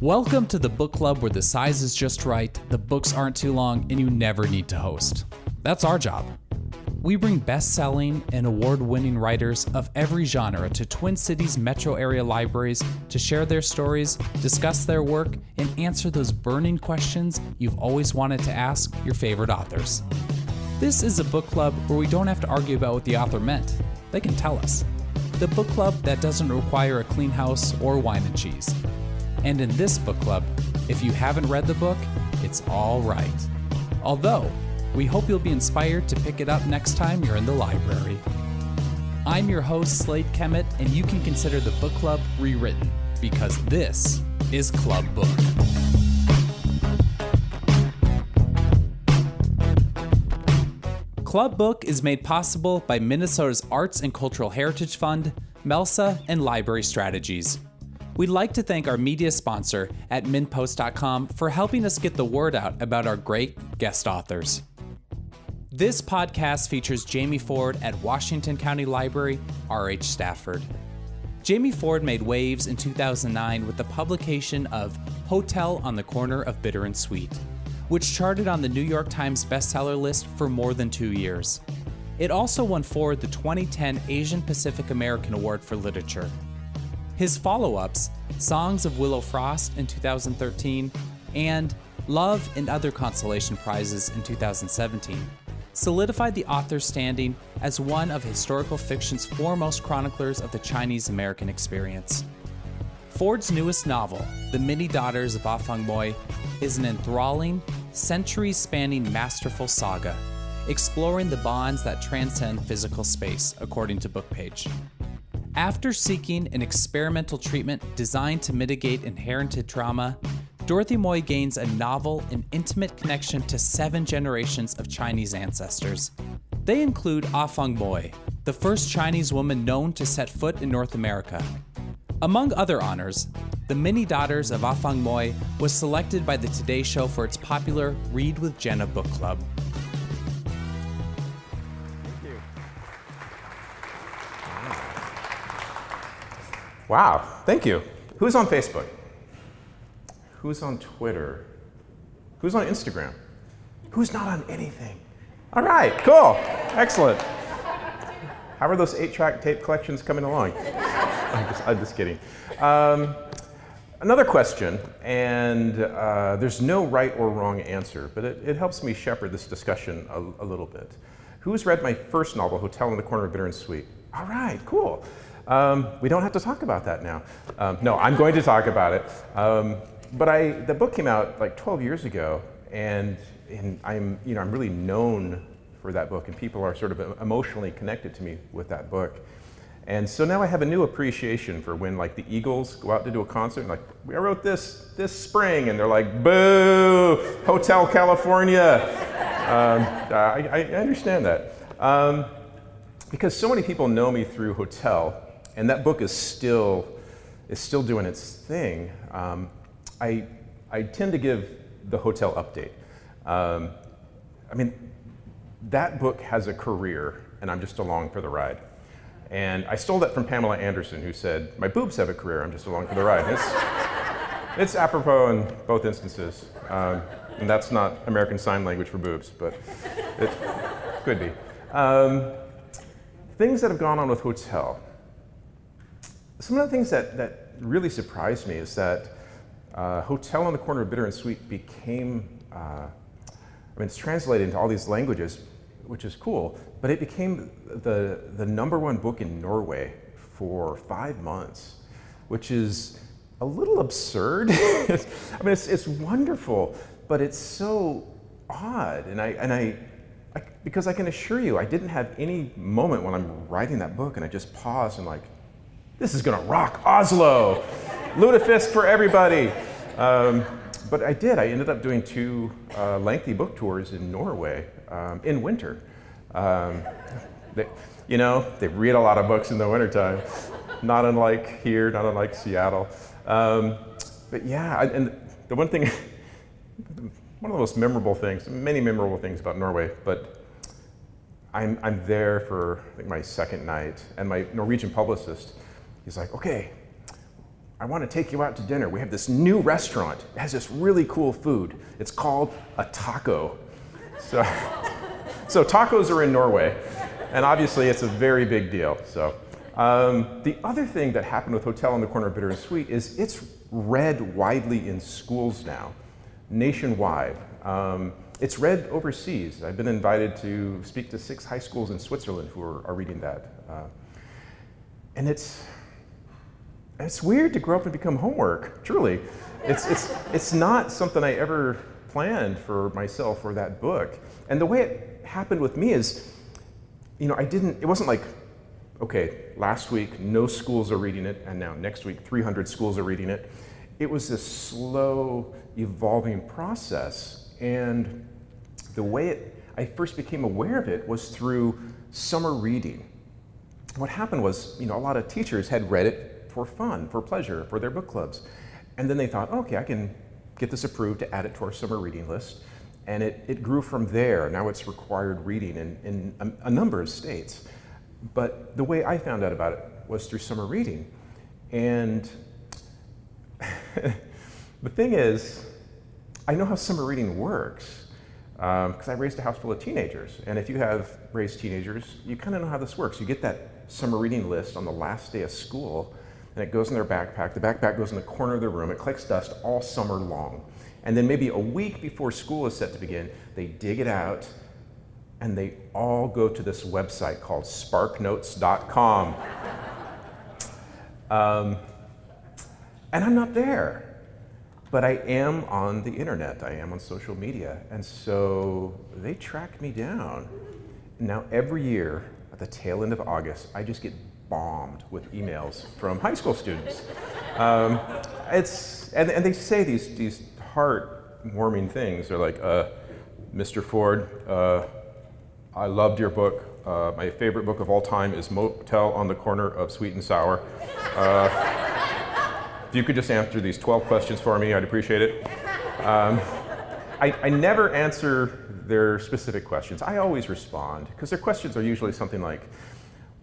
Welcome to the book club where the size is just right, the books aren't too long, and you never need to host. That's our job. We bring best-selling and award-winning writers of every genre to Twin Cities metro area libraries to share their stories, discuss their work, and answer those burning questions you've always wanted to ask your favorite authors. This is a book club where we don't have to argue about what the author meant. They can tell us. The book club that doesn't require a clean house or wine and cheese. And in this book club, if you haven't read the book, it's all right. Although, we hope you'll be inspired to pick it up next time you're in the library. I'm your host, Slade Kemet, and you can consider the book club rewritten, because this is Club Book. Club Book is made possible by Minnesota's Arts and Cultural Heritage Fund, MELSA, and Library Strategies. We'd like to thank our media sponsor at minpost.com for helping us get the word out about our great guest authors. This podcast features Jamie Ford at Washington County Library, R.H. Stafford. Jamie Ford made waves in 2009 with the publication of Hotel on the Corner of Bitter and Sweet, which charted on the New York Times bestseller list for more than 2 years. It also won Ford the 2010 Asian Pacific American Award for Literature. His follow-ups, Songs of Willow Frost in 2013 and Love and Other Consolation Prizes in 2017, solidified the author's standing as one of historical fiction's foremost chroniclers of the Chinese-American experience. Ford's newest novel, The Many Daughters of Afong Moy, is an enthralling, centuries-spanning masterful saga, exploring the bonds that transcend physical space, according to Bookpage. After seeking an experimental treatment designed to mitigate inherited trauma, Dorothy Moy gains a novel and intimate connection to 7 generations of Chinese ancestors. They include Afong Moy, the first Chinese woman known to set foot in North America. Among other honors, The Many Daughters of Afong Moy was selected by the Today Show for its popular Read with Jenna book club. Wow, thank you. Who's on Facebook? Who's on Twitter? Who's on Instagram? Who's not on anything? All right, cool, excellent. How are those 8-track tape collections coming along? I'm just kidding. Another question, and there's no right or wrong answer, but it helps me shepherd this discussion a little bit. Who's read my first novel, Hotel on the Corner of Bitter and Sweet? All right, cool. We don't have to talk about that now. No, I'm going to talk about it. But the book came out like 12 years ago, and I'm really known for that book, and people are sort of emotionally connected to me with that book. And so now I have a new appreciation for when like the Eagles go out to do a concert, and like, I wrote this spring, and they're like, boo, Hotel California. I understand that. Because so many people know me through Hotel, and that book is still doing its thing. I tend to give the Hotel update. I mean, that book has a career, and I'm just along for the ride. And I stole that from Pamela Anderson, who said, my boobs have a career, I'm just along for the ride. It's apropos in both instances. And that's not American Sign Language for boobs, but it could be. Things that have gone on with Hotel. Some of the things that really surprised me is that Hotel on the Corner of Bitter and Sweet became, it's translated into all these languages, which is cool, but it became the #1 book in Norway for 5 months, which is a little absurd. It's wonderful, but it's so odd, because I can assure you, I didn't have any moment when I'm writing that book and I just paused and like, this is gonna rock Oslo! Lutefisk for everybody! But I did. I ended up doing 2 lengthy book tours in Norway in winter. They read a lot of books in the wintertime, not unlike here, not unlike Seattle. But yeah, and the one thing, one of the most memorable things, many memorable things about Norway, but I'm there for I think my second night, and my Norwegian publicist, he's like, okay, I want to take you out to dinner. We have this new restaurant. It has this really cool food. It's called a taco. So, so tacos are in Norway, and obviously it's a very big deal. So the other thing that happened with Hotel on the Corner of Bitter and Sweet is it's read widely in schools now, nationwide. It's read overseas. I've been invited to speak to 6 high schools in Switzerland who are reading that. And it's weird to grow up and become homework, truly. It's not something I ever planned for myself or that book. And the way it happened with me is, it wasn't like, okay, last week no schools are reading it, and now next week 300 schools are reading it. It was this slow, evolving process. And the way I first became aware of it was through summer reading. What happened was, a lot of teachers had read it for fun, for pleasure, for their book clubs. And then they thought, okay, I can get this approved to add it to our summer reading list. And it grew from there. Now it's required reading in a number of states. But the way I found out about it was through summer reading. And the thing is, I know how summer reading works because I raised a house full of teenagers. And if you have raised teenagers, you kind of know how this works. You get that summer reading list on the last day of school, and it goes in their backpack. The backpack goes in the corner of the room. It collects dust all summer long. And then maybe a week before school is set to begin, they dig it out, and they all go to this website called sparknotes.com. And I'm not there, but I am on the internet. I am on social media. And so they track me down. Now every year, at the tail end of August, I just get bombed with emails from high school students. And they say these heartwarming things. They're like, Mr. Ford, I loved your book. My favorite book of all time is Motel on the Corner of Sweet and Sour. If you could just answer these 12 questions for me, I'd appreciate it. I never answer their specific questions. I always respond, because their questions are usually something like,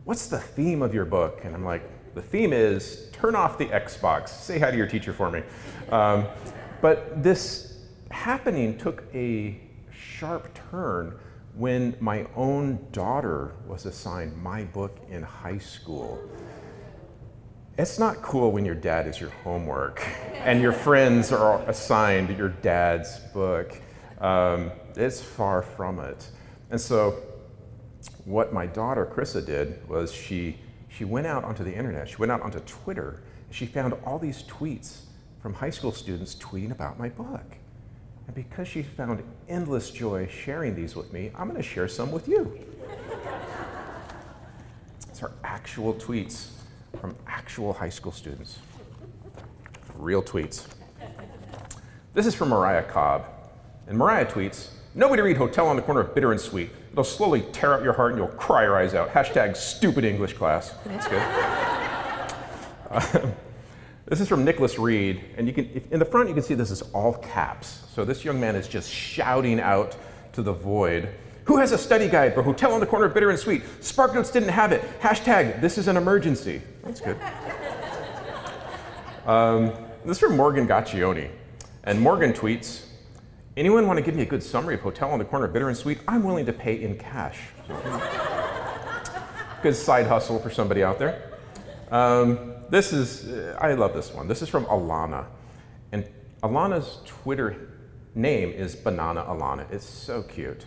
what's the theme of your book? And I'm like, the theme is, turn off the Xbox. Say hi to your teacher for me. But this happening took a sharp turn when my own daughter was assigned my book in high school. It's not cool when your dad is your homework and your friends are assigned your dad's book. It's far from it. And so what my daughter, Krissa, did was she went out onto the internet, she went out onto Twitter, and she found all these tweets from high school students tweeting about my book. And because she found endless joy sharing these with me, I'm going to share some with you. These are actual tweets from actual high school students. Real tweets. This is from Mariah Cobb. And Mariah tweets, "Nobody read Hotel on the Corner of Bitter and Sweet. It'll slowly tear out your heart and you'll cry your eyes out. Hashtag stupid English class." That's good. This is from Nicholas Reed, and in the front you can see this is all caps. So this young man is just shouting out to the void, "Who has a study guide for Hotel on the Corner of Bitter and Sweet? SparkNotes didn't have it. Hashtag this is an emergency." That's good. This is from Morgan Gaccioni, and Morgan tweets, "Anyone want to give me a good summary of Hotel on the Corner of Bitter and Sweet? I'm willing to pay in cash." Good side hustle for somebody out there. I love this one. This is from Alana. And Alana's Twitter name is Banana Alana. It's so cute.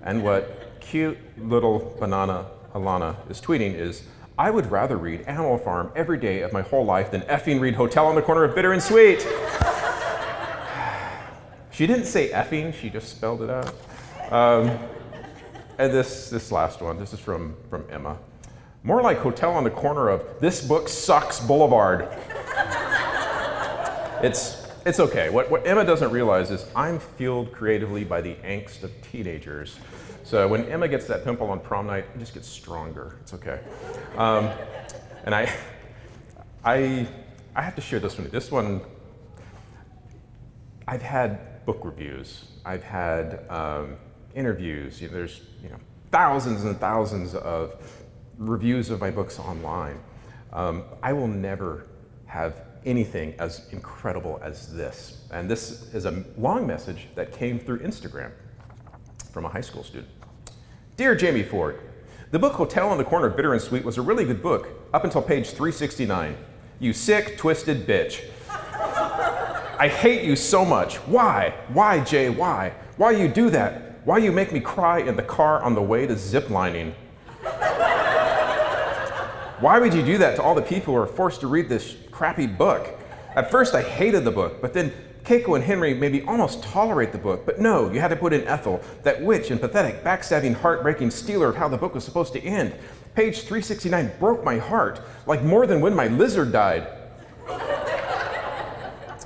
And what cute little Banana Alana is tweeting is, "I would rather read Animal Farm every day of my whole life than effing read Hotel on the Corner of Bitter and Sweet." She didn't say effing, she just spelled it out. And this last one, this is from Emma. "More like Hotel on the Corner of This Book Sucks Boulevard." It's okay. What Emma doesn't realize is I'm fueled creatively by the angst of teenagers. So when Emma gets that pimple on prom night, it just gets stronger. It's okay. And I have to share this one. This one, I've had book reviews. I've had interviews. There's thousands and thousands of reviews of my books online. I will never have anything as incredible as this. And this is a long message that came through Instagram from a high school student. Dear Jamie Ford, the book Hotel on the Corner of Bitter and Sweet was a really good book up until page 369. You sick, twisted bitch. I hate you so much. Why? Why, Jay, why? Why you do that? Why you make me cry in the car on the way to ziplining? Why would you do that to all the people who are forced to read this crappy book? At first I hated the book, but then Keiko and Henry made me almost tolerate the book. But no, you had to put in Ethel, that witch and pathetic, backstabbing, heartbreaking stealer of how the book was supposed to end. Page 369 broke my heart, like more than when my lizard died.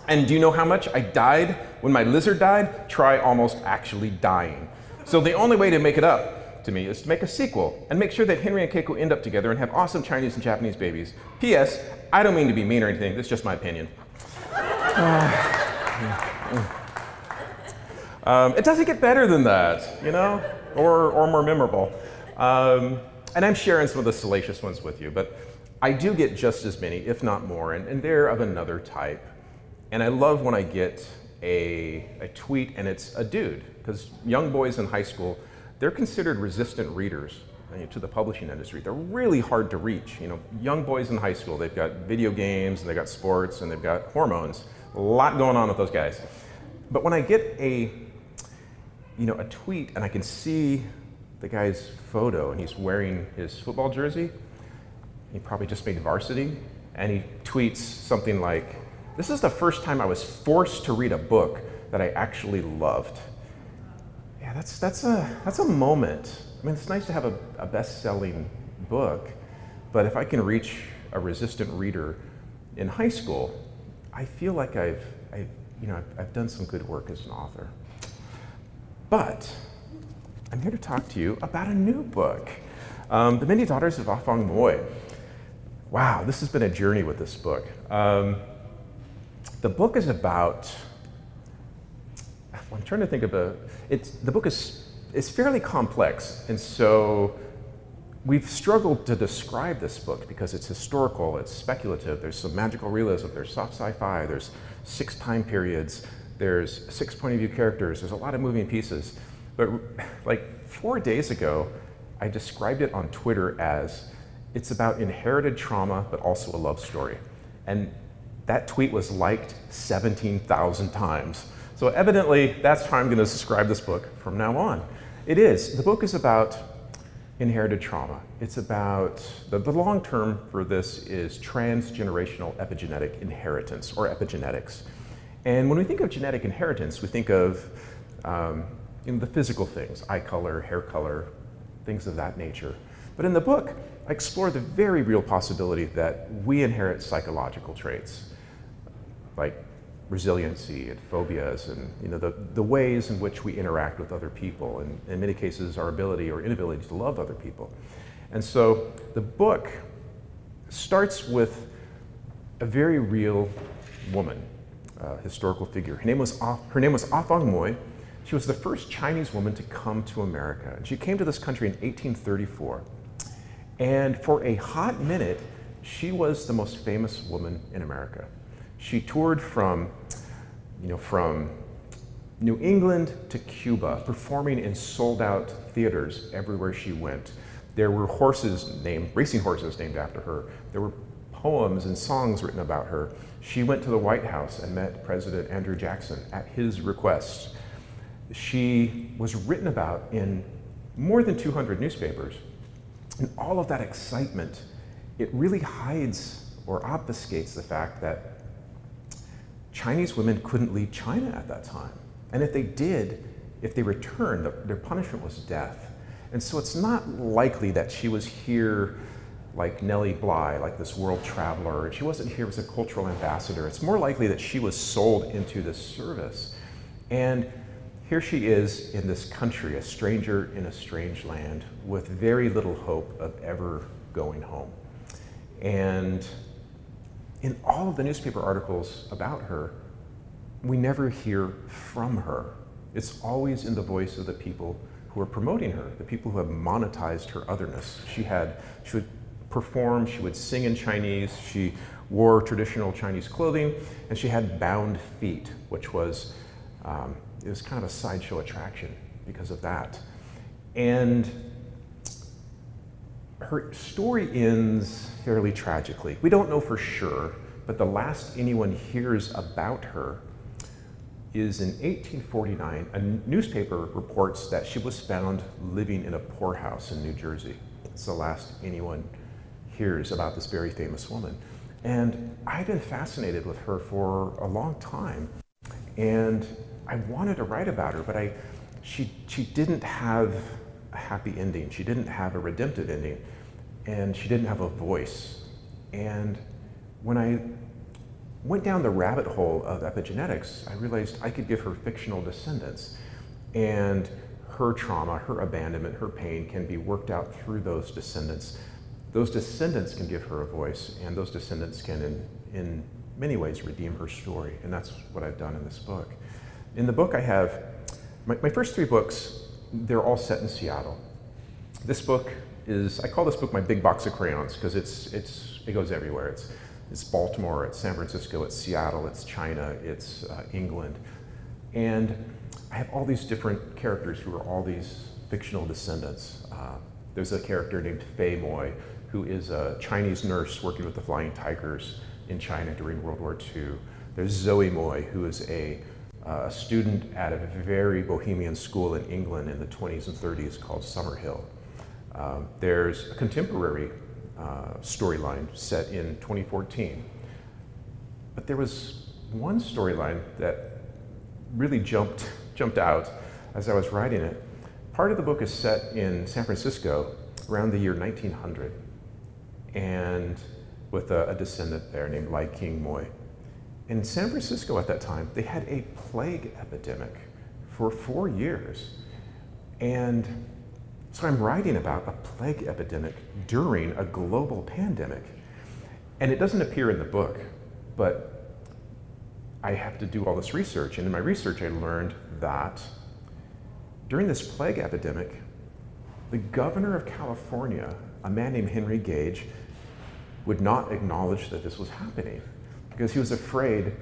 And do you know how much I died when my lizard died? Try almost actually dying. So the only way to make it up to me is to make a sequel and make sure that Henry and Keiko end up together and have awesome Chinese and Japanese babies. P.S. I don't mean to be mean or anything, it's just my opinion. It doesn't get better than that, you know, or more memorable. And I'm sharing some of the salacious ones with you, but I do get just as many, if not more, and they're of another type. And I love when I get a tweet and it's a dude, because young boys in high school, they're considered resistant readers to the publishing industry. They're really hard to reach. You know, young boys in high school, they've got video games, and they've got sports, and they've got hormones. A lot going on with those guys. But when I get a tweet and I can see the guy's photo and he's wearing his football jersey, he probably just made varsity, and he tweets something like, "This is the first time I was forced to read a book that I actually loved." Yeah, that's a moment. I mean, it's nice to have a best-selling book, but if I can reach a resistant reader in high school, I feel like I've done some good work as an author. But I'm here to talk to you about a new book, The Many Daughters of Afong Moy. Wow, this has been a journey with this book. The book is about, I'm trying to think of the book is fairly complex, and so we've struggled to describe this book because it's historical, it's speculative, there's some magical realism, there's soft sci-fi, there's 6 time periods, there's 6 point of view characters, there's a lot of moving pieces. But like 4 days ago, I described it on Twitter as, it's about inherited trauma, but also a love story. And that tweet was liked 17,000 times. So evidently, that's how I'm going to describe this book from now on. It is. The book is about inherited trauma. It's about, the long term for this is transgenerational epigenetic inheritance, or epigenetics. And when we think of genetic inheritance, we think of the physical things, eye color, hair color, things of that nature. But in the book, I explore the very real possibility that we inherit psychological traits, like resiliency and phobias, and the ways in which we interact with other people, and in many cases our ability or inability to love other people. And so the book starts with a very real woman, historical figure. Her name was Afong Moy. She was the first Chinese woman to come to America, and she came to this country in 1834. And for a hot minute, she was the most famous woman in America. She toured from New England to Cuba, performing in sold-out theaters everywhere she went. There were racing horses named after her. There were poems and songs written about her. She went to the White House and met President Andrew Jackson at his request. She was written about in more than 200 newspapers. And all of that excitement, it really hides or obfuscates the fact that Chinese women couldn't leave China at that time. And if they did, if they returned, their punishment was death. And so it's not likely that she was here like Nellie Bly, like this world traveler. She wasn't here as a cultural ambassador. It's more likely that she was sold into this service. And here she is in this country, a stranger in a strange land, with very little hope of ever going home. And in all of the newspaper articles about her, we never hear from her. It's always in the voice of the people who are promoting her, the people who have monetized her otherness. She would perform, she would sing in Chinese, she wore traditional Chinese clothing, and she had bound feet, which was, it was kind of a sideshow attraction because of that. And her story ends fairly tragically. We don't know for sure, but the last anyone hears about her is in 1849. A newspaper reports that she was found living in a poorhouse in New Jersey. It's the last anyone hears about this very famous woman. And I've been fascinated with her for a long time. And I wanted to write about her, but she didn't have a happy ending. She didn't have a redemptive ending. And she didn't have a voice. And when I went down the rabbit hole of epigenetics, I realized I could give her fictional descendants. And her trauma, her abandonment, her pain can be worked out through those descendants. Those descendants can give her a voice, and those descendants can, in many ways, redeem her story. And that's what I've done in this book. In the book I have, my first 3 books, they're all set in Seattle. This book is, I call this book my big box of crayons, because it goes everywhere. It's Baltimore, it's San Francisco, it's Seattle, it's China, it's England. And I have all these different characters who are all these fictional descendants. There's a character named Afong Moy, who is a Chinese nurse working with the Flying Tigers in China during World War II. There's Zoe Moy, who is a student at a very bohemian school in England in the 20s and 30s called Summerhill. There's a contemporary storyline set in 2014. But there was one storyline that really jumped out as I was writing it. Part of the book is set in San Francisco around the year 1900, and with a descendant there named Lai King Moy. In San Francisco at that time, they had a plague epidemic for 4 years. And so I'm writing about a plague epidemic during a global pandemic. And it doesn't appear in the book, but I have to do all this research. And in my research, I learned that during this plague epidemic, the governor of California, a man named Henry Gage, would not acknowledge that this was happening because he was afraid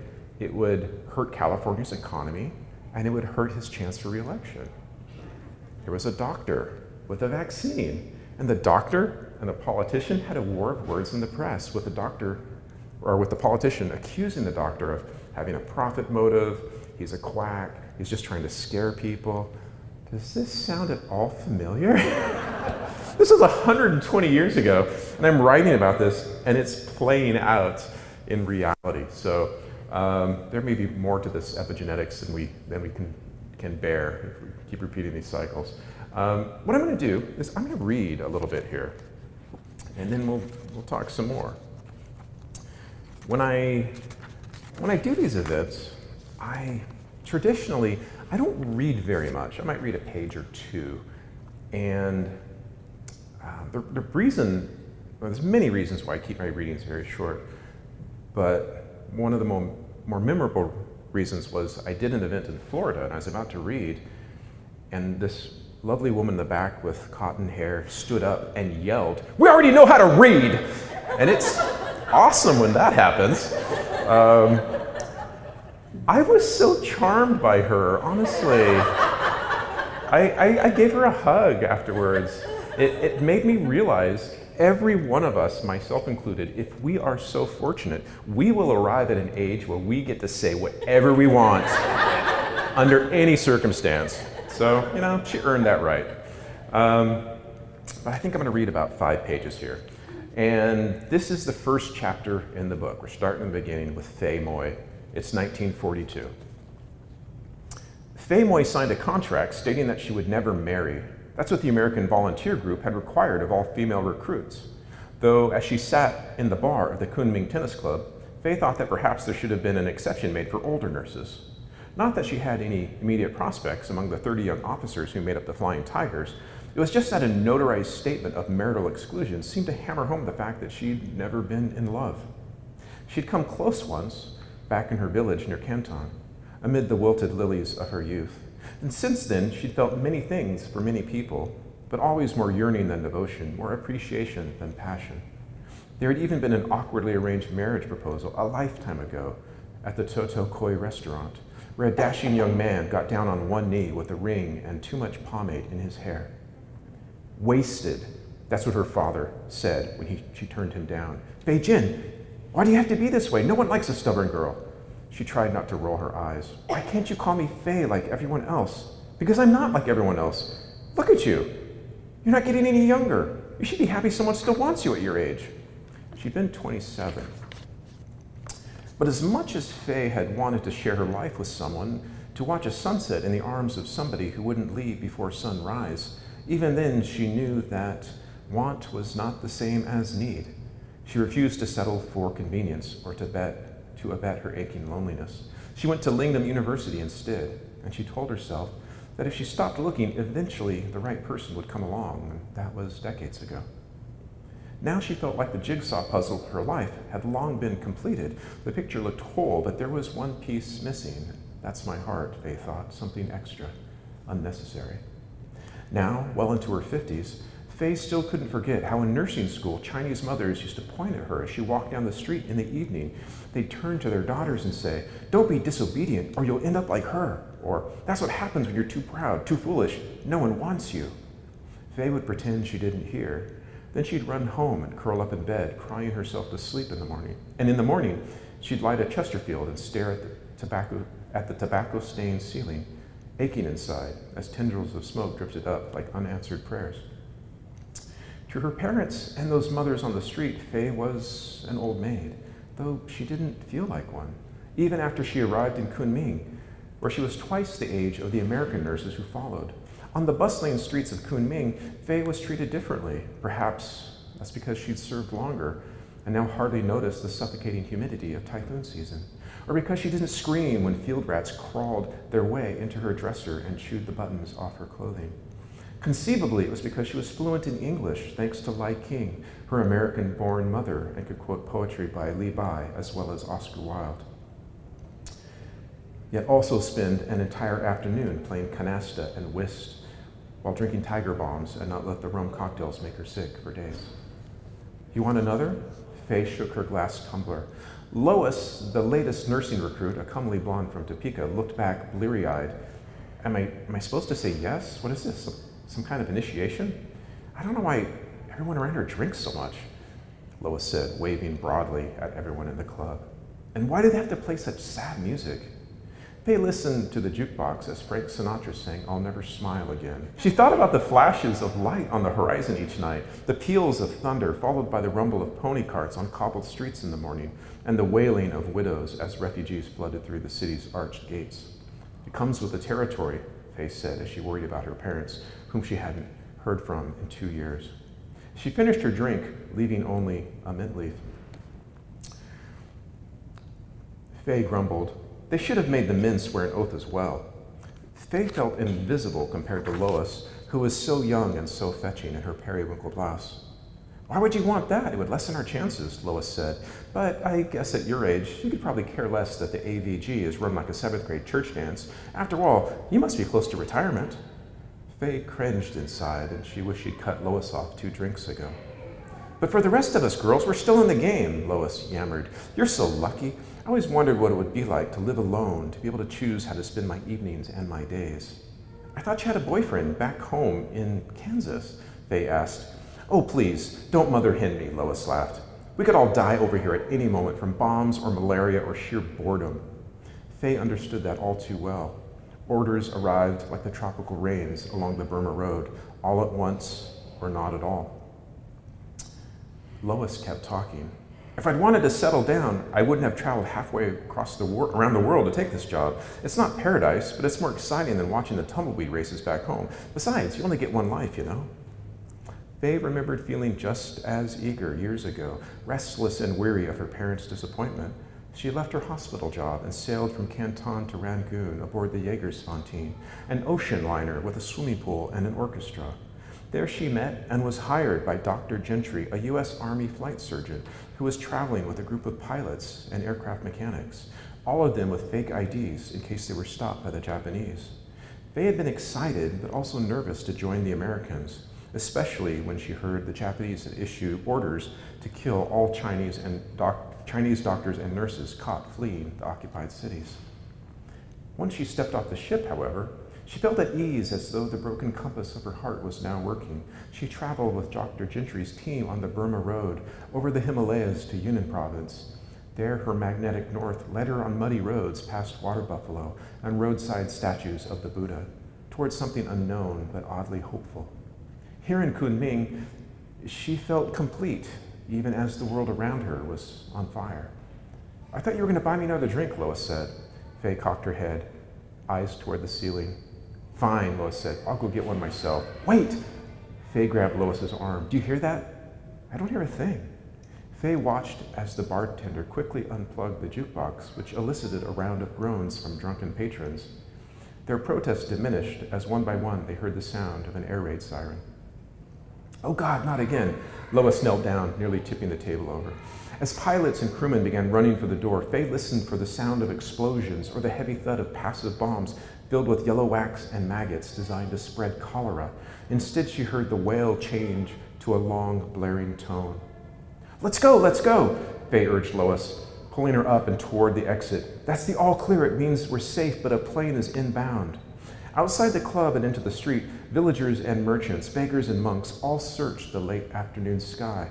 it would hurt California's economy and it would hurt his chance for re-election. There was a doctor with a vaccine, and the doctor and the politician had a war of words in the press with the doctor, or with the politician accusing the doctor of having a profit motive, he's a quack, he's just trying to scare people. Does this sound at all familiar? This was 120 years ago, and I'm writing about this, and it's playing out in reality. So there may be more to this epigenetics than we can bear if we keep repeating these cycles. What I'm going to do is I'm going to read a little bit here, and then we'll talk some more. When I do these events, traditionally I don't read very much. I might read a page or two, and the reason, well, there's many reasons why I keep my readings very short, but one of the more memorable reasons was I did an event in Florida, and I was about to read, and this lovely woman in the back with cotton hair stood up and yelled, "We already know how to read!" And it's awesome when that happens. I was so charmed by her, honestly. I gave her a hug afterwards. It made me realize every one of us, myself included, if we are so fortunate, we will arrive at an age where we get to say whatever we want under any circumstance. So, you know, she earned that right. But I think I'm going to read about 5 pages here. And this is the first chapter in the book. We're starting in the beginning with Afong Moy. It's 1942. Afong Moy signed a contract stating that she would never marry. That's what the American Volunteer Group had required of all female recruits. Though, as she sat in the bar of the Kunming Tennis Club, Faye thought that perhaps there should have been an exception made for older nurses. Not that she had any immediate prospects among the 30 young officers who made up the Flying Tigers. It was just that a notarized statement of marital exclusion seemed to hammer home the fact that she'd never been in love. She'd come close once, back in her village near Canton, amid the wilted lilies of her youth. And since then, she'd felt many things for many people, but always more yearning than devotion, more appreciation than passion. There had even been an awkwardly arranged marriage proposal a lifetime ago at the Toto Koi restaurant, where a dashing young man got down on one knee with a ring and too much pomade in his hair. Wasted, that's what her father said when she turned him down. Fei Jin, why do you have to be this way? No one likes a stubborn girl. She tried not to roll her eyes. Why can't you call me Fei like everyone else? Because I'm not like everyone else. Look at you. You're not getting any younger. You should be happy someone still wants you at your age. She'd been 27. But as much as Fei had wanted to share her life with someone, to watch a sunset in the arms of somebody who wouldn't leave before sunrise, even then she knew that want was not the same as need. She refused to settle for convenience or to abet her aching loneliness. She went to Lingdom University instead, and she told herself that if she stopped looking, eventually the right person would come along, and that was decades ago. Now she felt like the jigsaw puzzle of her life had long been completed. The picture looked whole, but there was one piece missing. That's my heart, Fei thought, something extra, unnecessary. Now, well into her 50s, Fei still couldn't forget how in nursing school, Chinese mothers used to point at her as she walked down the street in the evening. They'd turn to their daughters and say, "Don't be disobedient or you'll end up like her," or "That's what happens when you're too proud, too foolish, no one wants you." Fei would pretend she didn't hear. Then she'd run home and curl up in bed, crying herself to sleep in the morning. And in the morning, she'd light a Chesterfield and stare at the tobacco-stained ceiling, aching inside as tendrils of smoke drifted up like unanswered prayers. To her parents and those mothers on the street, Fei was an old maid, though she didn't feel like one, even after she arrived in Kunming, where she was twice the age of the American nurses who followed. On the bustling streets of Kunming, Fei was treated differently. Perhaps that's because she'd served longer and now hardly noticed the suffocating humidity of typhoon season, or because she didn't scream when field rats crawled their way into her dresser and chewed the buttons off her clothing. Conceivably, it was because she was fluent in English, thanks to Lai King, her American-born mother, and could quote poetry by Li Bai as well as Oscar Wilde. Yet also spend an entire afternoon playing canasta and whist while drinking Tiger Bombs and not let the rum cocktails make her sick for days. You want another? Fei shook her glass tumbler. Lois, the latest nursing recruit, a comely blonde from Topeka, looked back bleary-eyed. Am I supposed to say yes? What is this? Some kind of initiation? I don't know why everyone around her drinks so much, Lois said, waving broadly at everyone in the club. And why do they have to play such sad music? Fei listened to the jukebox as Frank Sinatra sang "I'll Never Smile Again." She thought about the flashes of light on the horizon each night, the peals of thunder followed by the rumble of pony carts on cobbled streets in the morning, and the wailing of widows as refugees flooded through the city's arched gates. It comes with the territory, Fei said as she worried about her parents, whom she hadn't heard from in 2 years. She finished her drink, leaving only a mint leaf. Fei grumbled, "They should have made the men swear an oath as well." Fei felt invisible compared to Lois, who was so young and so fetching in her periwinkle blouse. "Why would you want that? It would lessen our chances," Lois said. "But I guess at your age, you could probably care less that the AVG is run like a 7th grade church dance. After all, you must be close to retirement." Fei cringed inside, and she wished she'd cut Lois off 2 drinks ago. "But for the rest of us girls, we're still in the game," Lois yammered. "You're so lucky. I always wondered what it would be like to live alone, to be able to choose how to spend my evenings and my days." "I thought you had a boyfriend back home in Kansas," Fei asked. "Oh, please, don't mother hen me," Lois laughed. "We could all die over here at any moment from bombs or malaria or sheer boredom." Fei understood that all too well. Orders arrived like the tropical rains along the Burma Road, all at once or not at all. Lois kept talking. "If I'd wanted to settle down, I wouldn't have traveled halfway across around the world to take this job. It's not paradise, but it's more exciting than watching the tumbleweed races back home. Besides, you only get one life, you know." Fei remembered feeling just as eager years ago, restless and weary of her parents' disappointment. She left her hospital job and sailed from Canton to Rangoon aboard the Jägersfontein, an ocean liner with a swimming pool and an orchestra. There she met and was hired by Dr. Gentry, a U.S. Army flight surgeon who was traveling with a group of pilots and aircraft mechanics, all of them with fake IDs in case they were stopped by the Japanese. Fei had been excited but also nervous to join the Americans, especially when she heard the Japanese had issued orders to kill all Chinese doctors and nurses caught fleeing the occupied cities. Once she stepped off the ship, however, she felt at ease as though the broken compass of her heart was now working. She traveled with Dr. Gentry's team on the Burma Road over the Himalayas to Yunnan province. There, her magnetic north led her on muddy roads past water buffalo and roadside statues of the Buddha, towards something unknown but oddly hopeful. Here in Kunming, she felt complete, even as the world around her was on fire. "I thought you were going to buy me another drink," Lois said. Faye cocked her head, eyes toward the ceiling. "Fine," Lois said. "I'll go get one myself." "Wait!" Faye grabbed Lois's arm. "Do you hear that?" "I don't hear a thing." Faye watched as the bartender quickly unplugged the jukebox, which elicited a round of groans from drunken patrons. Their protest diminished as one by one they heard the sound of an air raid siren. "Oh God, not again!" Lois knelt down, nearly tipping the table over. As pilots and crewmen began running for the door, Faye listened for the sound of explosions or the heavy thud of passive bombs filled with yellow wax and maggots designed to spread cholera. Instead, she heard the wail change to a long, blaring tone. "Let's go, let's go," Faye urged Lois, pulling her up and toward the exit. "That's the all clear. It means we're safe, but a plane is inbound." Outside the club and into the street, villagers and merchants, beggars and monks all searched the late afternoon sky.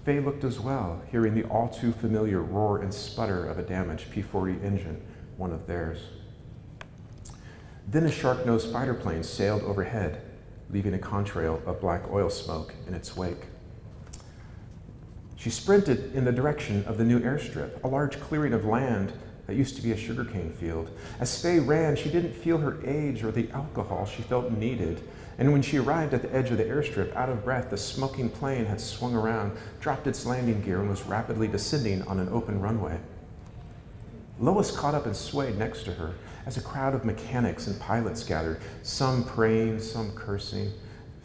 Faye looked as well, hearing the all too familiar roar and sputter of a damaged P-40 engine, one of theirs. Then a shark-nosed fighter plane sailed overhead, leaving a contrail of black oil smoke in its wake. She sprinted in the direction of the new airstrip, a large clearing of land that used to be a sugarcane field. As Faye ran, she didn't feel her age or the alcohol she felt needed. And when she arrived at the edge of the airstrip, out of breath, the smoking plane had swung around, dropped its landing gear, and was rapidly descending on an open runway. Lois caught up and swayed next to her as a crowd of mechanics and pilots gathered, some praying, some cursing.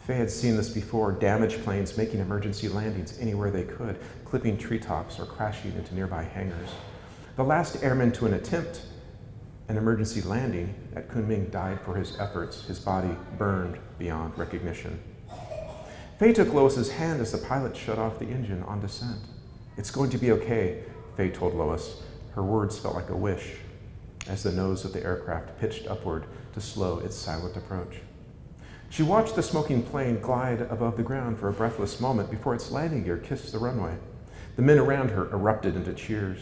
Faye had seen this before, damaged planes making emergency landings anywhere they could, clipping treetops or crashing into nearby hangars. The last airman to attempt an emergency landing at Kunming died for his efforts, his body burned beyond recognition. Faye took Lois's hand as the pilot shut off the engine on descent. "It's going to be okay," Faye told Lois. Her words felt like a wish as the nose of the aircraft pitched upward to slow its silent approach. She watched the smoking plane glide above the ground for a breathless moment before its landing gear kissed the runway. The men around her erupted into cheers.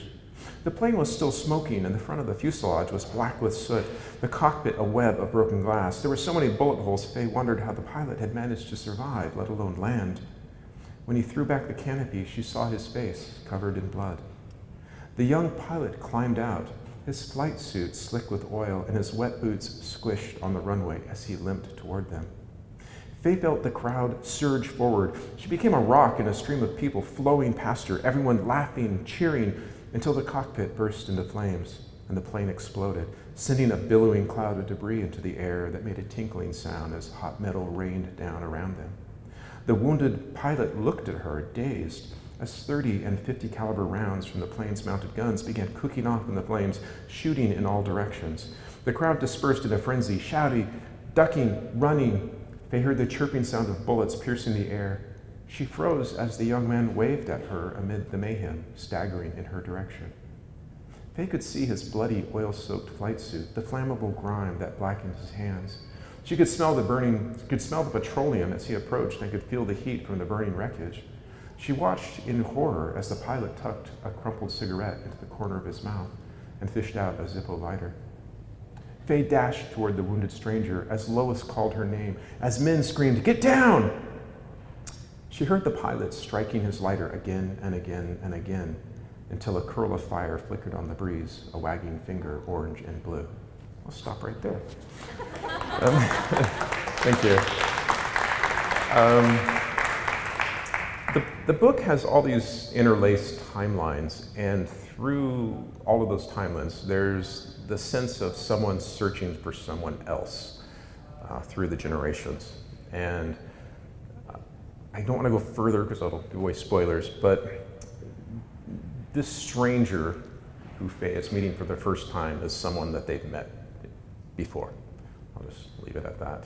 The plane was still smoking, and the front of the fuselage was black with soot, the cockpit a web of broken glass. There were so many bullet holes, Faye wondered how the pilot had managed to survive, let alone land. When he threw back the canopy, she saw his face covered in blood. The young pilot climbed out, his flight suit slick with oil and his wet boots squished on the runway as he limped toward them. Faye felt the crowd surge forward. She became a rock in a stream of people flowing past her, everyone laughing, cheering, until the cockpit burst into flames and the plane exploded, sending a billowing cloud of debris into the air that made a tinkling sound as hot metal rained down around them. The wounded pilot looked at her, dazed, as 30 and 50 caliber rounds from the plane's mounted guns began cooking off in the flames, shooting in all directions. The crowd dispersed in a frenzy, shouting, ducking, running. They heard the chirping sound of bullets piercing the air. She froze as the young man waved at her amid the mayhem, staggering in her direction. Faye could see his bloody, oil-soaked flight suit, the flammable grime that blackened his hands. She could smell the petroleum as he approached and could feel the heat from the burning wreckage. She watched in horror as the pilot tucked a crumpled cigarette into the corner of his mouth and fished out a Zippo lighter. Faye dashed toward the wounded stranger as Lois called her name, as men screamed, "Get down!" She heard the pilot striking his lighter again and again and again until a curl of fire flickered on the breeze, a wagging finger, orange and blue. I'll stop right there. Thank you. The book has all these interlaced timelines, and through all of those timelines, there's the sense of someone searching for someone else through the generations. And I don't want to go further because I'll give away spoilers, but this stranger who Faye is meeting for the first time is someone that they've met before. I'll just leave it at that.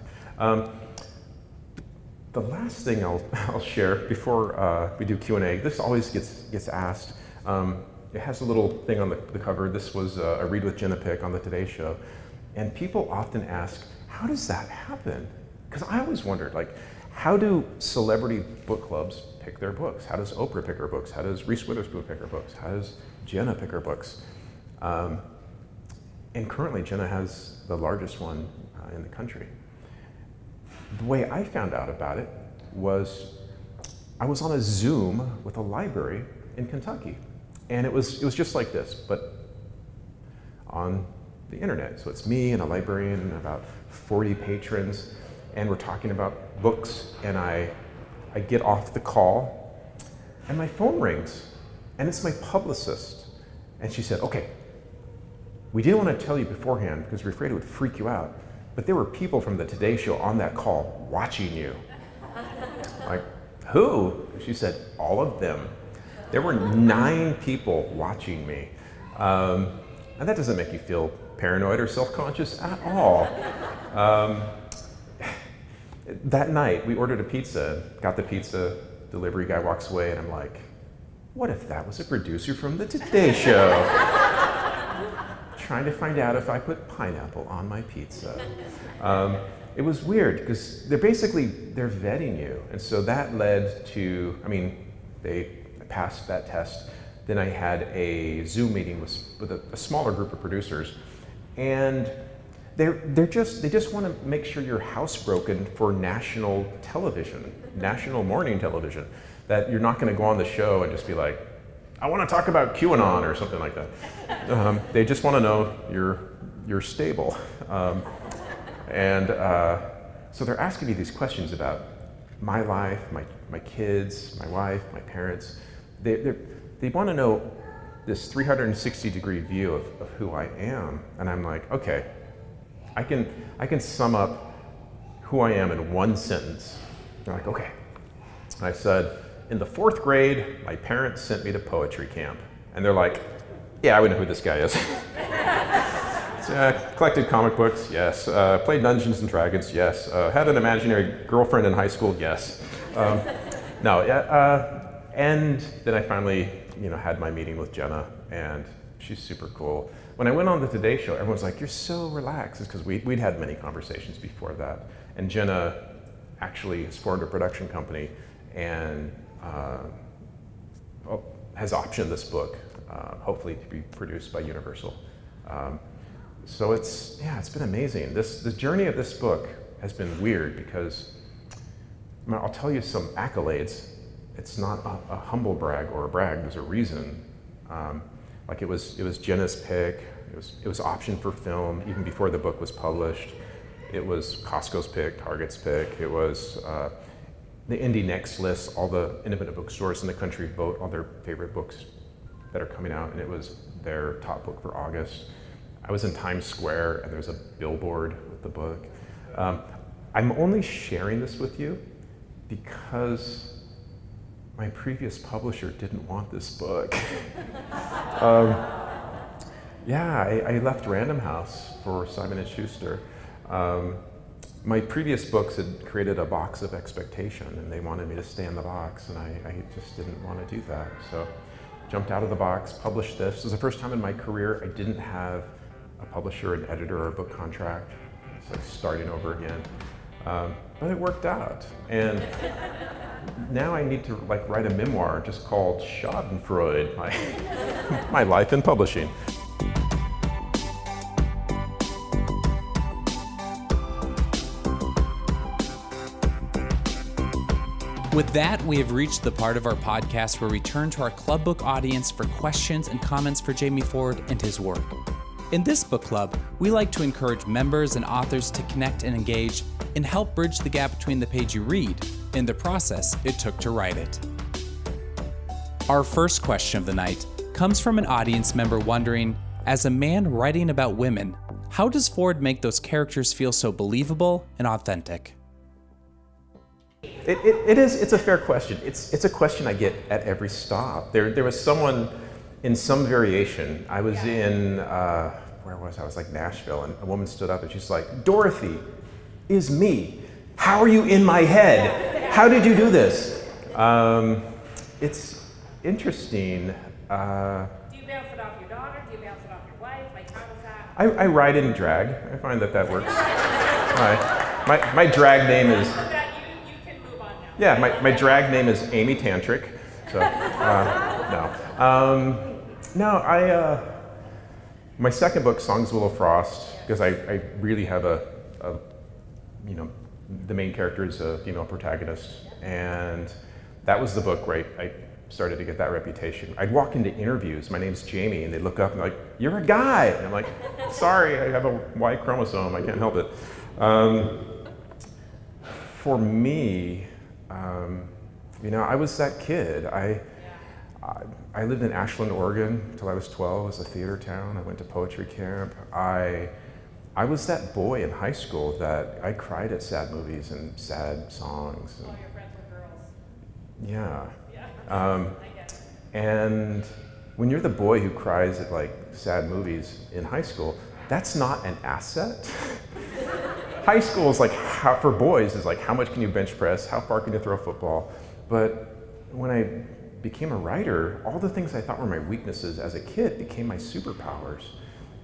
The last thing I'll share before we do Q&A, this always gets asked. It has a little thing on the cover. This was a Read with Jenna pick on the Today Show. And people often ask, how does that happen? Because I always wondered, like, how do celebrity book clubs pick their books? How does Oprah pick her books? How does Reese Witherspoon pick her books? How does Jenna pick her books? And currently, Jenna has the largest one in the country. The way I found out about it was I was on a Zoom with a library in Kentucky. And it was just like this, but on the internet. So it's me and a librarian and about 40 patrons, and we're talking about books, and I get off the call, and my phone rings, and it's my publicist. And she said, okay, we didn't want to tell you beforehand because we're afraid it would freak you out, but there were people from the Today Show on that call watching you. Like, who? She said, all of them. There were 9 people watching me. And that doesn't make you feel paranoid or self-conscious at all. That night, we ordered a pizza, got the pizza, delivery guy walks away, and I'm like, what if that was a producer from the Today Show? Trying to find out if I put pineapple on my pizza. It was weird, because they're vetting you. And so that led to, they passed that test. Then I had a Zoom meeting with a smaller group of producers. And they just want to make sure you're housebroken for national television, national morning television, that you're not going to go on the show and just be like, I want to talk about QAnon or something like that. They just want to know you're stable. So they're asking me these questions about my life, my kids, my wife, my parents. They want to know this 360-degree view of who I am. And I'm like, okay, I can sum up who I am in one sentence. They're like, okay. I said, in the 4th grade, my parents sent me to poetry camp. And they're like, yeah, we know who this guy is. Collected comic books, yes. Played Dungeons and Dragons, yes. Had an imaginary girlfriend in high school, yes. And then I finally, had my meeting with Jenna, and she's super cool. When I went on the Today Show, everyone's like, you're so relaxed. It's because we'd had many conversations before that. And Jenna actually has formed a production company and has optioned this book, hopefully to be produced by Universal. So it's been amazing. The journey of this book has been weird because, I'll tell you some accolades. It's not a humble brag or a brag. There's a reason. Like it was Jenna's pick. It was optioned for film even before the book was published. It was Costco's pick, Target's pick. It was the Indie Next list. All the independent bookstores in the country vote on their favorite books that are coming out, and it was their top book for August. I was in Times Square, and there's a billboard with the book. I'm only sharing this with you because my previous publisher didn't want this book. I left Random House for Simon & Schuster. My previous books had created a box of expectation, and they wanted me to stay in the box, and I just didn't want to do that. So jumped out of the box, published this. This was the first time in my career I didn't have a publisher, an editor, or a book contract. It's like starting over again. But it worked out. And now I need to write a memoir just called Schadenfreude, my life in publishing. With that, we have reached the part of our podcast where we turn to our club book audience for questions and comments for Jamie Ford and his work. In this book club, we like to encourage members and authors to connect and engage and help bridge the gap between the page you read and the process it took to write it. Our first question of the night comes from an audience member wondering, as a man writing about women, how does Ford make those characters feel so believable and authentic? It's a fair question. It's a question I get at every stop. There was someone in some variation. I was in, where was I? I was Nashville, and a woman stood up and she's like, Dorothy is me. How are you in my head? How did you do this? It's interesting. Do you bounce it off your daughter? Do you bounce it off your wife? Like, how does that? I ride in drag. I find that works. My drag name is. You can move on now. Yeah, my drag name is Amy Tantric. So no. My second book, Songs of Willow Frost, because I really have the main character is a female protagonist, and that was the book where I started to get that reputation. I'd walk into interviews, my name's Jamie, and they'd look up and they're like, "You're a guy." And I'm like, "Sorry, I have a Y chromosome, I can't help it." For me, I was that kid. I lived in Ashland, Oregon until I was 12. It was a theater town. I went to poetry camp. I was that boy in high school that I cried at sad movies and sad songs. All your friends were girls. Yeah. I get it. And when you're the boy who cries at like sad movies in high school, that's not an asset. High school is like, for boys, is like how much can you bench press, how far can you throw a football. But when I became a writer, all the things I thought were my weaknesses as a kid became my superpowers.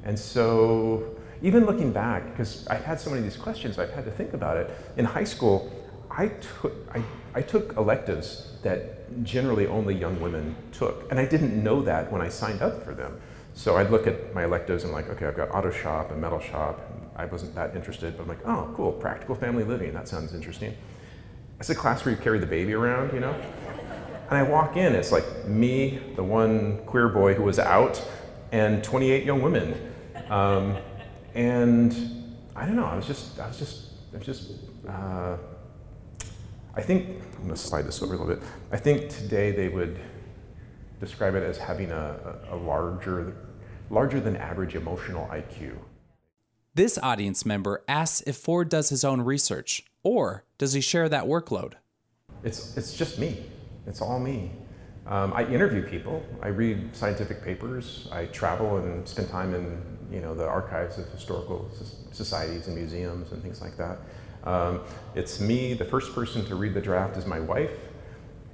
And so even looking back, because I've had so many of these questions, I've had to think about it. In high school, I took electives that generally only young women took. And I didn't know that when I signed up for them. So I'd look at my electives and like, okay, I've got auto shop and metal shop. I wasn't that interested, but I'm like, oh, cool, practical family living, that sounds interesting. It's a class where you carry the baby around, And I walk in, it's like me, the one queer boy who was out, and 28 young women. And I don't know, I think, I'm gonna slide this over a little bit. I think today they would describe it as having a larger than average emotional IQ. This audience member asks if Ford does his own research, or does he share that workload? It's just me. It's all me. I interview people. I read scientific papers. I travel and spend time in the archives of historical societies and museums and things like that. It's me. The first person to read the draft is my wife,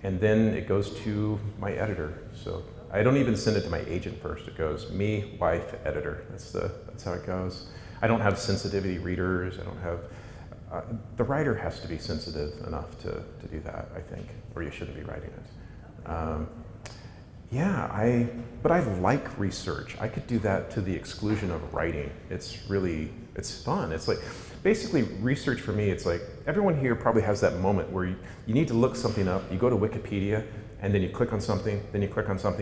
and then it goes to my editor. So I don't even send it to my agent first. It goes me, wife, editor. That's how it goes. I don't have sensitivity readers. I don't have. The writer has to be sensitive enough to do that, I think, or you shouldn't be writing it. But I like research. I could do that to the exclusion of writing. It's fun. It's like, basically research for me, it's like, everyone here probably has that moment where you need to look something up, you go to Wikipedia, and then you click on something,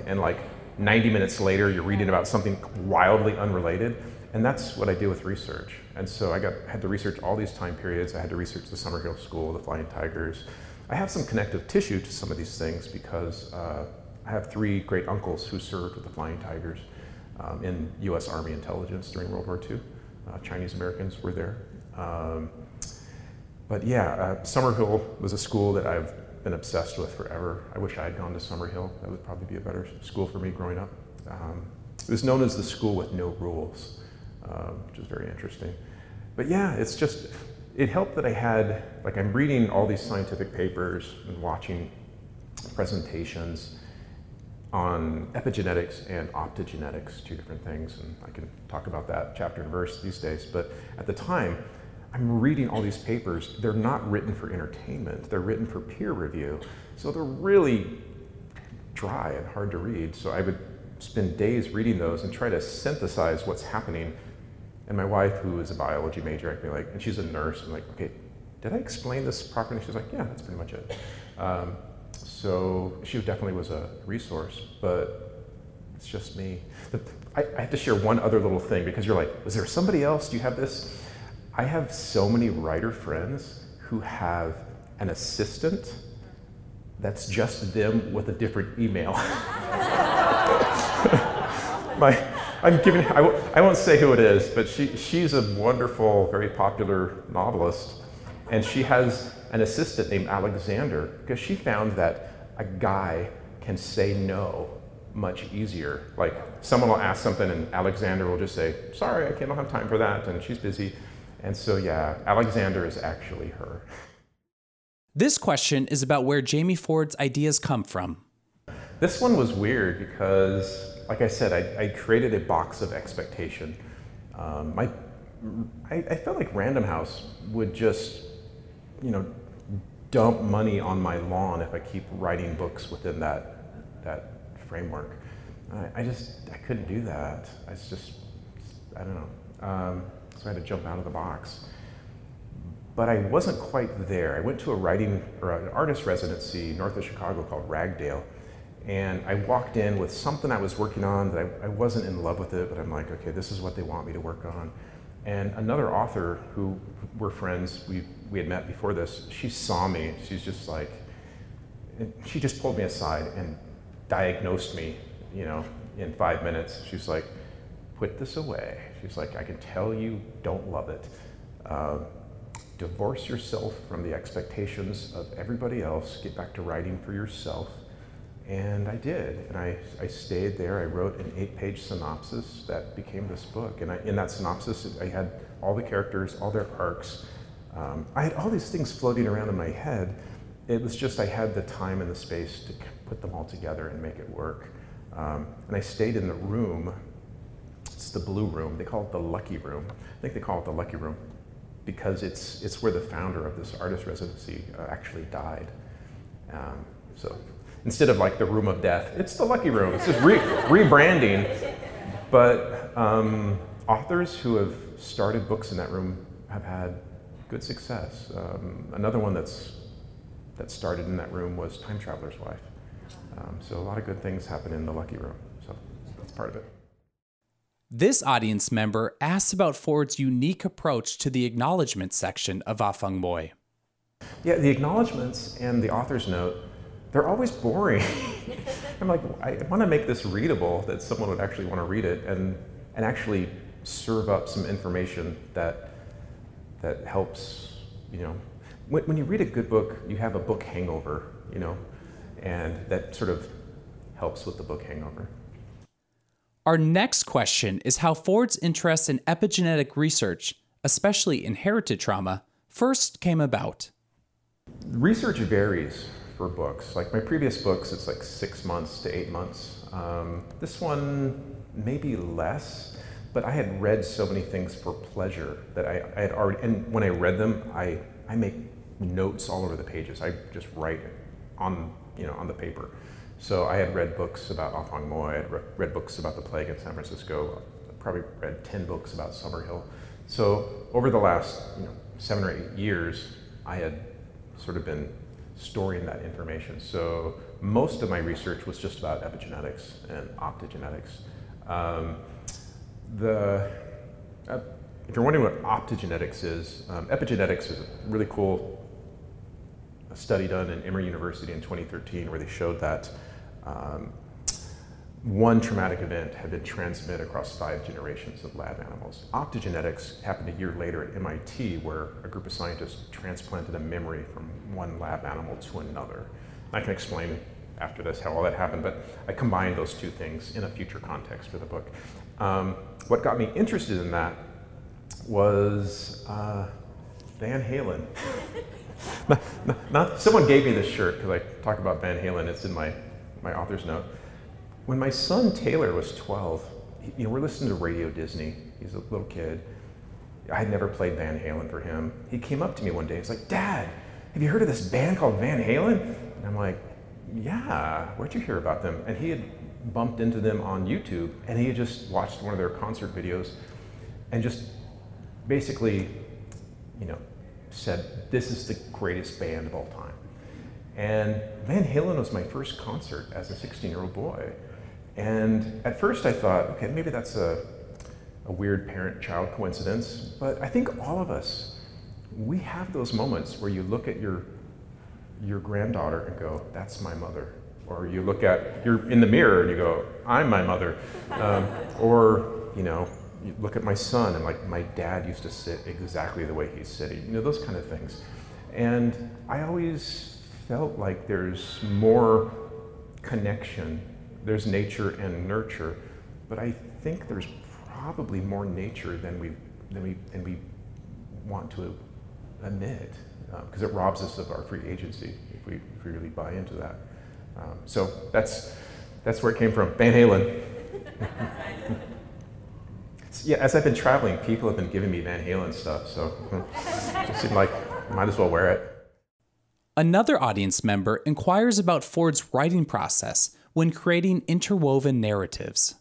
and like 90 minutes later, you're reading about something wildly unrelated. And that's what I do with research. And so I had to research all these time periods. I had to research the Summerhill School, the Flying Tigers. I have some connective tissue to some of these things because I have 3 great uncles who served with the Flying Tigers in US Army intelligence during World War II. Chinese Americans were there. Summerhill was a school that I've been obsessed with forever. I wish I had gone to Summerhill. That would probably be a better school for me growing up. It was known as the school with no rules. Which is very interesting. But yeah, it helped that I'm reading all these scientific papers and watching presentations on epigenetics and optogenetics, 2 different things, and I can talk about that chapter and verse these days. But at the time, I'm reading all these papers. They're not written for entertainment. They're written for peer review. So they're really dry and hard to read. So I would spend days reading those and try to synthesize what's happening. And my wife, who is a biology major, I'd be like, and she's a nurse, I'm like, okay, did I explain this properly? She's like, yeah, that's pretty much it. So she definitely was a resource, but it's just me. I have to share one other little thing because you're like, is there somebody else? Do you have this? I have so many writer friends who have an assistant that's just them with a different email. I won't say who it is, but she's a wonderful, very popular novelist, and she has an assistant named Alexander because she found that a guy can say no much easier. Like someone will ask something and Alexander will just say, sorry, I don't have time for that, and she's busy. And so yeah, Alexander is actually her. This question is about where Jamie Ford's ideas come from. This one was weird because, like I said, I created a box of expectation. I felt like Random House would just, dump money on my lawn if I keep writing books within that framework. I couldn't do that. I don't know. So I had to jump out of the box. But I wasn't quite there. I went to an artist residency north of Chicago called Ragdale. And I walked in with something I was working on that I wasn't in love with it, but I'm like, okay, this is what they want me to work on. And another author who were friends, we had met before this, she saw me. She's just like, she just pulled me aside and diagnosed me, in 5 minutes. She's like, put this away. She's like, I can tell you don't love it. Divorce yourself from the expectations of everybody else, get back to writing for yourself. And I did, and I stayed there. I wrote an 8-page synopsis that became this book. And in that synopsis, I had all the characters, all their arcs. I had all these things floating around in my head. It was just I had the time and the space to put them all together and make it work. And I stayed in the room. It's the blue room. They call it the lucky room. I think they call it the lucky room because it's where the founder of this artist residency actually died. So instead of like the room of death, it's the lucky room. It's just rebranding. But authors who have started books in that room have had good success. Another one that started in that room was Time Traveler's Wife. So a lot of good things happen in the lucky room. So that's part of it. This audience member asks about Ford's unique approach to the acknowledgement section of Afong Moy. Yeah, the acknowledgements and the author's note, they're always boring. I'm like, I want to make this readable, that someone would actually want to read it and actually serve up some information that helps, When you read a good book, you have a book hangover, and that sort of helps with the book hangover. Our next question is how Ford's interest in epigenetic research, especially inherited trauma, first came about. Research varies for books. Like my previous books, it's like 6 months to 8 months. This one, maybe less, but I had read so many things for pleasure that I had already, and when I read them, I make notes all over the pages. I just write on the paper. So I had read books about Afong Moy, I had read books about the plague in San Francisco, probably read 10 books about Summerhill. So over the last 7 or 8 years, I had sort of been storing that information. So most of my research was just about epigenetics and optogenetics. If you're wondering what optogenetics is, epigenetics is a really cool study done at Emory University in 2013 where they showed that one traumatic event had been transmitted across 5 generations of lab animals. Optogenetics happened a year later at MIT where a group of scientists transplanted a memory from one lab animal to another. I can explain after this how all that happened, but I combined those two things in a future context for the book. What got me interested in that was Van Halen. Someone gave me this shirt because I talk about Van Halen, it's in my author's note. When my son Taylor was 12, we're listening to Radio Disney. He's a little kid. I had never played Van Halen for him. He came up to me one day. He's like, "Dad, have you heard of this band called Van Halen?" And I'm like, "Yeah, where'd you hear about them?" And he had bumped into them on YouTube, and he had just watched one of their concert videos and just basically, said, "This is the greatest band of all time." And Van Halen was my first concert as a 16-year-old boy. And at first I thought, okay, maybe that's a weird parent-child coincidence, but I think all of us, we have those moments where you look at your granddaughter and go, "That's my mother." Or you're in the mirror and you go, "I'm my mother." Or, you look at my son and like, my dad used to sit exactly the way he's sitting, those kind of things. And I always felt like there's more connection. There's nature and nurture, but I think there's probably more nature than we want to admit, because it robs us of our free agency if we really buy into that. So that's where it came from, Van Halen. Yeah, as I've been traveling, people have been giving me Van Halen stuff, so it just seemed like I might as well wear it. Another audience member inquires about Ford's writing process when creating interwoven narratives.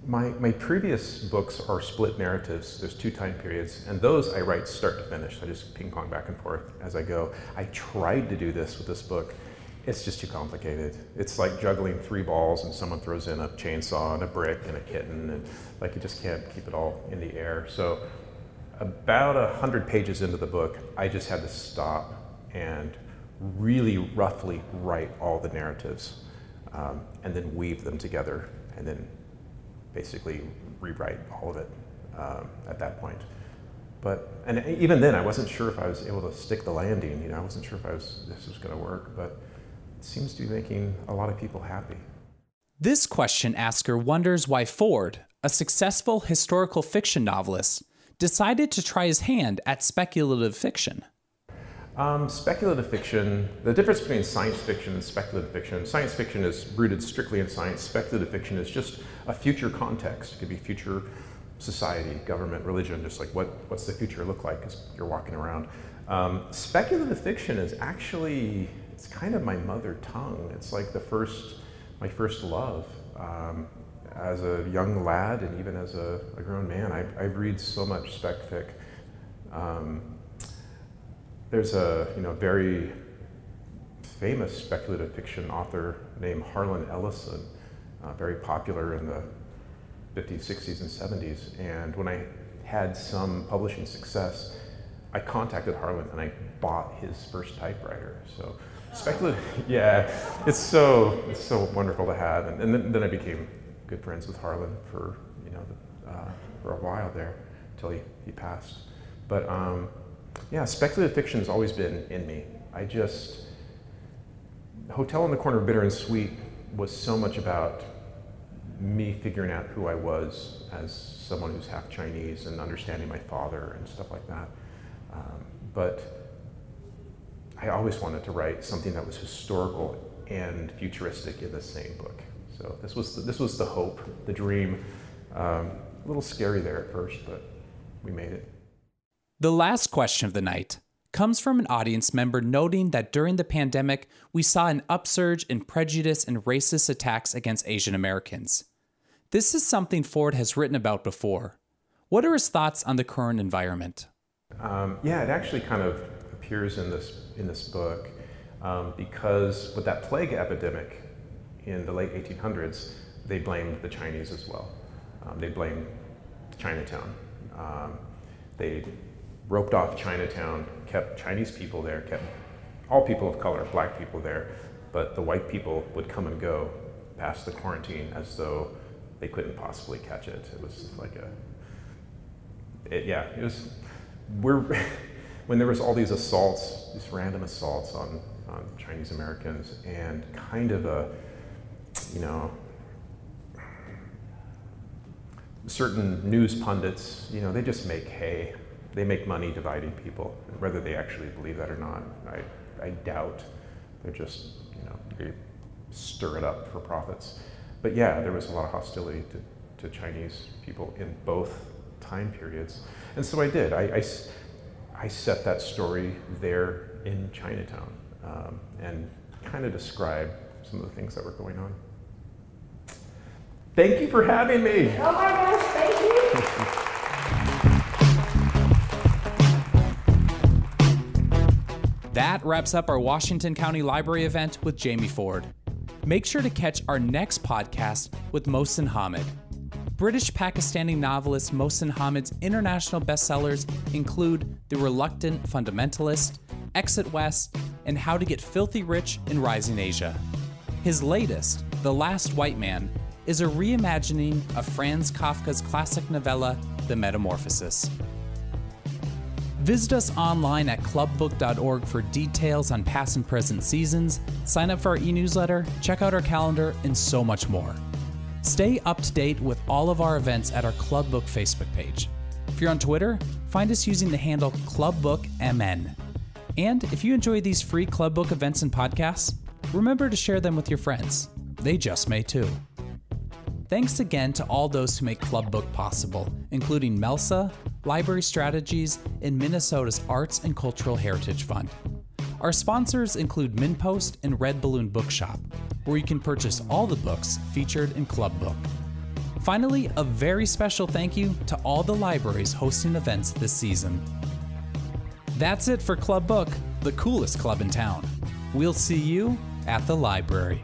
My previous books are split narratives. There's 2 time periods, and those I write start to finish. I just ping pong back and forth as I go. I tried to do this with this book. It's just too complicated. It's like juggling 3 balls and someone throws in a chainsaw and a brick and a kitten, and like you just can't keep it all in the air. So about 100 pages into the book, I just had to stop and really roughly write all the narratives, and then weave them together, and then basically rewrite all of it at that point. And even then, I wasn't sure if I was able to stick the landing. You know, I wasn't sure if this was going to work, but it seems to be making a lot of people happy. This question asker wonders why Ford, a successful historical fiction novelist, decided to try his hand at speculative fiction. Speculative fiction, the difference between science fiction and speculative fiction: science fiction is rooted strictly in science. Speculative fiction is just a future context. It could be future society, government, religion, just like what's the future look like as you're walking around. Speculative fiction is actually, it's kind of my mother tongue. It's like my first love. As a young lad and even as a grown man, I read so much spec fic. There's a very famous speculative fiction author named Harlan Ellison, very popular in the 50s, 60s, and 70s. And when I had some publishing success, I contacted Harlan and I bought his first typewriter. So speculative, yeah, it's so wonderful to have. And then I became good friends with Harlan for a while there until he passed. But yeah, speculative fiction has always been in me. Hotel on the Corner of Bitter and Sweet was so much about me figuring out who I was as someone who's half Chinese and understanding my father and stuff like that. But I always wanted to write something that was historical and futuristic in the same book. So this was the hope, the dream. A little scary there at first, but we made it. The last question of the night comes from an audience member noting that during the pandemic, we saw an upsurge in prejudice and racist attacks against Asian Americans. This is something Ford has written about before. What are his thoughts on the current environment? Yeah, it actually kind of appears in this book because with that plague epidemic in the late 1800s, they blamed the Chinese as well. They blamed Chinatown. They roped off Chinatown, kept Chinese people there, kept all people of color, black people there, but the white people would come and go past the quarantine as though they couldn't possibly catch it. It was like when there was all these assaults, these random assaults on Chinese Americans, and kind of certain news pundits, they just make hay. They make money dividing people, whether they actually believe that or not. I doubt. They're just, they stir it up for profits. But yeah, there was a lot of hostility to Chinese people in both time periods. And so I did. I set that story there in Chinatown and kind of describe some of the things that were going on. Thank you for having me. Oh my gosh, thank you. That wraps up our Washington County Library event with Jamie Ford. Make sure to catch our next podcast with Mohsin Hamid. British-Pakistani novelist Mohsin Hamid's international bestsellers include The Reluctant Fundamentalist, Exit West, and How to Get Filthy Rich in Rising Asia. His latest, The Last White Man, is a reimagining of Franz Kafka's classic novella, The Metamorphosis. Visit us online at clubbook.org for details on past and present seasons, sign up for our e-newsletter, check out our calendar, and so much more. Stay up to date with all of our events at our Club Book Facebook page. For you're on Twitter, find us using the handle ClubBookMN. And if you enjoy these free Club Book events and podcasts, remember to share them with your friends. They just may too. Thanks again to all those who make Club Book possible, including Melsa, Library Strategies, and Minnesota's Arts and Cultural Heritage Fund. Our sponsors include MinPost and Red Balloon Bookshop, where you can purchase all the books featured in Club Book. Finally, a very special thank you to all the libraries hosting events this season. That's it for Club Book, the coolest club in town. We'll see you at the library.